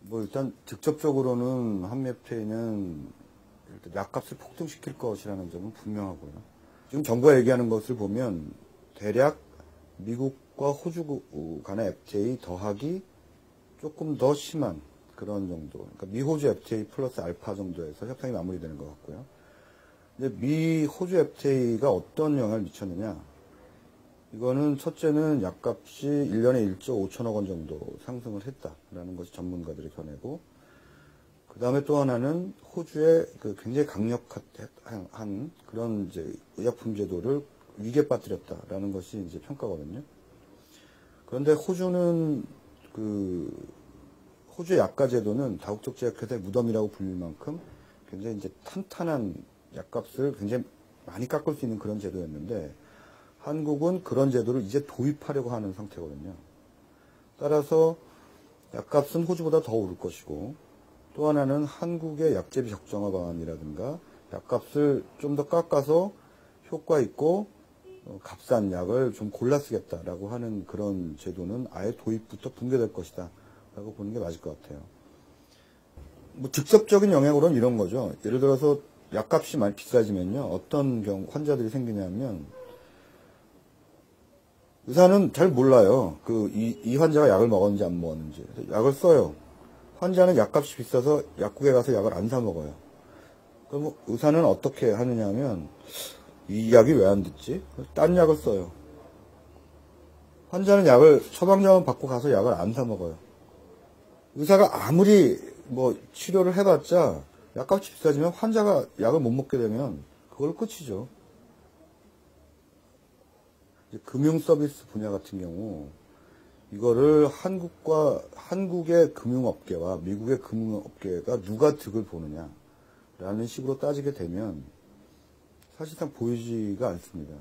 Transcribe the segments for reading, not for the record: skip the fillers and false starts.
뭐 일단 직접적으로는 한미FTA는 일단 약값을 폭등시킬 것이라는 점은 분명하고요. 지금 정부가 얘기하는 것을 보면 대략 미국과 호주 간의 FTA 더하기 조금 더 심한 그런 정도. 그러니까 미호주 FTA 플러스 알파 정도에서 협상이 마무리되는 것 같고요. 근데 미호주 FTA가 어떤 영향을 미쳤느냐? 이거는 첫째는 약값이 1년에 1조 5천억 원 정도 상승을 했다라는 것이 전문가들의 견해고, 그 다음에 또 하나는 호주의 그 굉장히 강력한 그런 이제 의약품 제도를 위기에 빠뜨렸다라는 것이 이제 평가거든요. 그런데 호주는 호주의 약가 제도는 다국적 제약회사의 무덤이라고 불릴 만큼 굉장히 이제 탄탄한 약값을 굉장히 많이 깎을 수 있는 그런 제도였는데, 한국은 그런 제도를 이제 도입하려고 하는 상태거든요. 따라서 약값은 호주보다 더 오를 것이고, 또 하나는 한국의 약제비 적정화 방안이라든가 약값을 좀 더 깎아서 효과 있고 값싼 약을 좀 골라 쓰겠다라고 하는 그런 제도는 아예 도입부터 붕괴될 것이다 라고 보는 게 맞을 것 같아요. 뭐 직접적인 영향으로는 이런 거죠. 예를 들어서 약값이 많이 비싸지면요, 어떤 환자들이 생기냐면, 의사는 잘 몰라요. 이 환자가 약을 먹었는지 안 먹었는지. 약을 써요. 환자는 약값이 비싸서 약국에 가서 약을 안 사 먹어요. 그럼 의사는 어떻게 하느냐 하면, 이 약이 왜 안 듣지? 딴 약을 써요. 환자는 처방전을 받고 가서 약을 안 사 먹어요. 의사가 아무리 뭐 치료를 해봤자 약값이 비싸지면 환자가 약을 못 먹게 되면 그걸 끝이죠. 금융 서비스 분야 같은 경우, 이거를 한국의 금융업계와 미국의 금융업계가 누가 득을 보느냐라는 식으로 따지게 되면 사실상 보이지가 않습니다.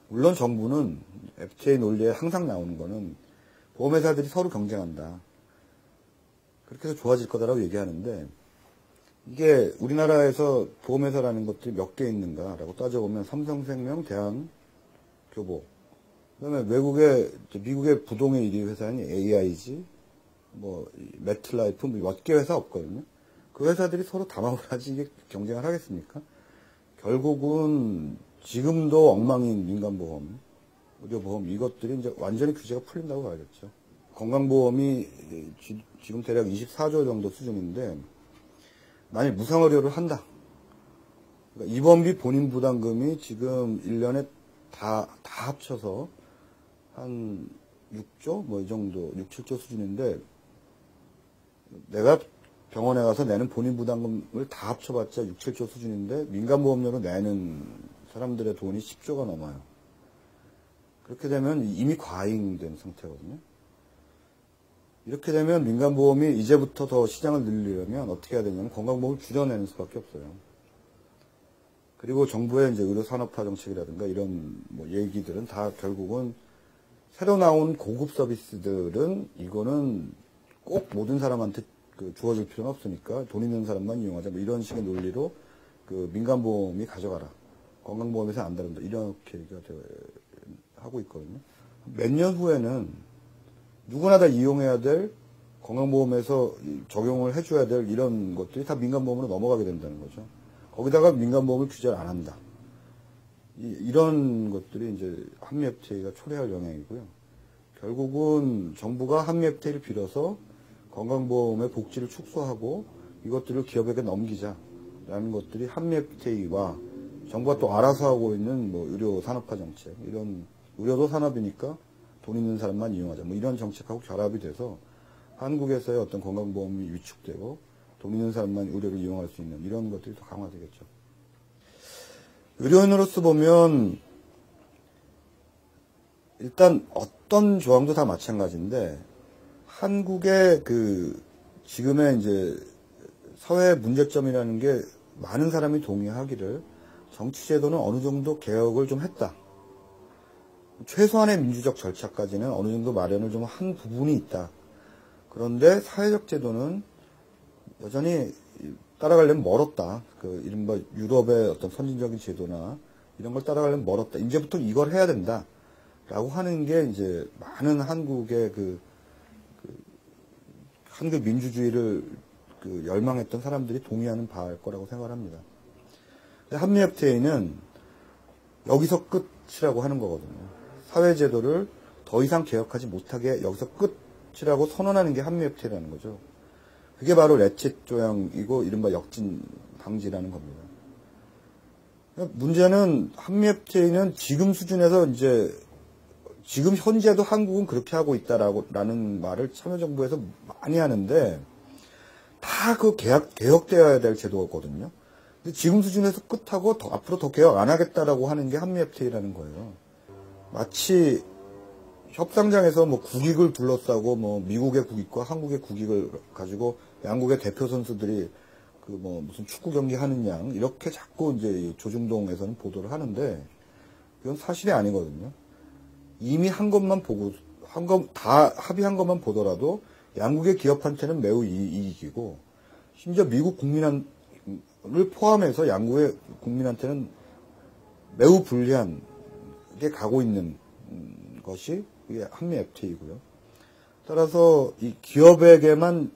물론 정부는 FTA 논리에 항상 나오는 거는 보험회사들이 서로 경쟁한다, 그렇게 해서 좋아질 거다라고 얘기하는데, 이게 우리나라에서 보험회사라는 것들이 몇 개 있는가라고 따져보면 삼성생명, 대한교보, 그다음에 미국의 부동의 1위 회사인 AIG, 매트라이프, 몇 개 회사 없거든요. 그 회사들이 서로 담합을 하지 이게 경쟁을 하겠습니까? 결국은 지금도 엉망인 민간보험, 의료보험, 이것들이 이제 완전히 규제가 풀린다고 봐야겠죠. 건강보험이 지금 대략 24조 정도 수준인데, 만약 무상의료를 한다. 그러니까 입원비 본인 부담금이 지금 1년에 다 합쳐서 한 6조? 이 정도, 6, 7조 수준인데, 내가 병원에 가서 내는 본인 부담금을 다 합쳐봤자 6, 7조 수준인데, 민간보험료로 내는 사람들의 돈이 10조가 넘어요. 그렇게 되면 이미 과잉된 상태거든요. 이렇게 되면 민간보험이 이제부터 더 시장을 늘리려면 어떻게 해야 되냐면 건강보험을 줄여내는 수밖에 없어요. 그리고 정부의 이제 의료산업화 정책이라든가 이런 얘기들은 다 결국은 새로 나온 고급 서비스들은 이거는 꼭 모든 사람한테 주어질 필요는 없으니까 돈 있는 사람만 이용하자, 이런 식의 논리로 민간보험이 가져가라, 건강보험에서 안 다룬다, 이렇게 얘기가 하고 있거든요. 몇 년 후에는 누구나 다 이용해야 될, 건강보험에서 적용을 해줘야 될 이런 것들이 다 민간보험으로 넘어가게 된다는 거죠. 거기다가 민간보험을 규제를 안 한다. 이런 것들이 이제 한미 FTA가 초래할 영향이고요. 결국은 정부가 한미 FTA를 빌어서 건강보험의 복지를 축소하고 이것들을 기업에게 넘기자라는 것들이 한미 FTA와 정부가 또 알아서 하고 있는 의료 산업화 정책, 이런 의료도 산업이니까 돈 있는 사람만 이용하자, 이런 정책하고 결합이 돼서 한국에서의 어떤 건강보험이 위축되고 돈 있는 사람만 의료를 이용할 수 있는 이런 것들이 더 강화되겠죠. 의료인으로서 보면 일단 어떤 조항도 다 마찬가지인데, 한국의 지금의 이제 사회 문제점이라는 게, 많은 사람이 동의하기를 정치제도는 어느 정도 개혁을 좀 했다. 최소한의 민주적 절차까지는 어느 정도 마련을 좀 한 부분이 있다. 그런데 사회적 제도는 여전히 따라가려면 멀었다. 이른바 유럽의 어떤 선진적인 제도나 이런 걸 따라가려면 멀었다. 이제부터 이걸 해야 된다. 라고 하는 게 이제 많은 한국의 한국 민주주의를 열망했던 사람들이 동의하는 바일 거라고 생각을 합니다. 한미 FTA는 여기서 끝이라고 하는 거거든요. 사회제도를 더 이상 개혁하지 못하게 여기서 끝이라고 선언하는 게 한미 FTA라는 거죠. 그게 바로 레칫 조약이고 이른바 역진 방지라는 겁니다. 문제는 한미 FTA는 지금 수준에서 이제 지금 현재도 한국은 그렇게 하고 있다라는 말을 참여정부에서 많이 하는데 다 그 개혁되어야 될 제도거든요. 근데 지금 수준에서 끝하고 앞으로 더 개혁 안 하겠다라고 하는 게 한미 FTA라는 거예요. 마치 협상장에서 뭐 국익을 둘러싸고 뭐 미국의 국익과 한국의 국익을 가지고 양국의 대표 선수들이 그 뭐 무슨 축구 경기 하는 양 이렇게 자꾸 이제 조중동에서는 보도를 하는데 이건 사실이 아니거든요. 이미 한 것만 보고 다 합의한 것만 보더라도 양국의 기업한테는 매우 이익이고 심지어 미국 국민을 포함해서 양국의 국민한테는 매우 불리한 게 가고 있는 것이 이게 한미 FTA이고요. 따라서 이 기업에게만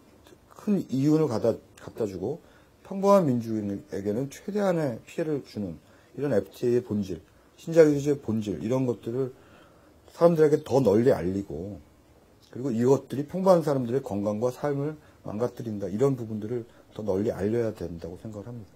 큰 이윤을 갖다 주고 평범한 민주인에게는 최대한의 피해를 주는 이런 FTA의 본질, 신자유주의의 본질 이런 것들을 사람들에게 더 널리 알리고 그리고 이것들이 평범한 사람들의 건강과 삶을 망가뜨린다 이런 부분들을 더 널리 알려야 된다고 생각을 합니다.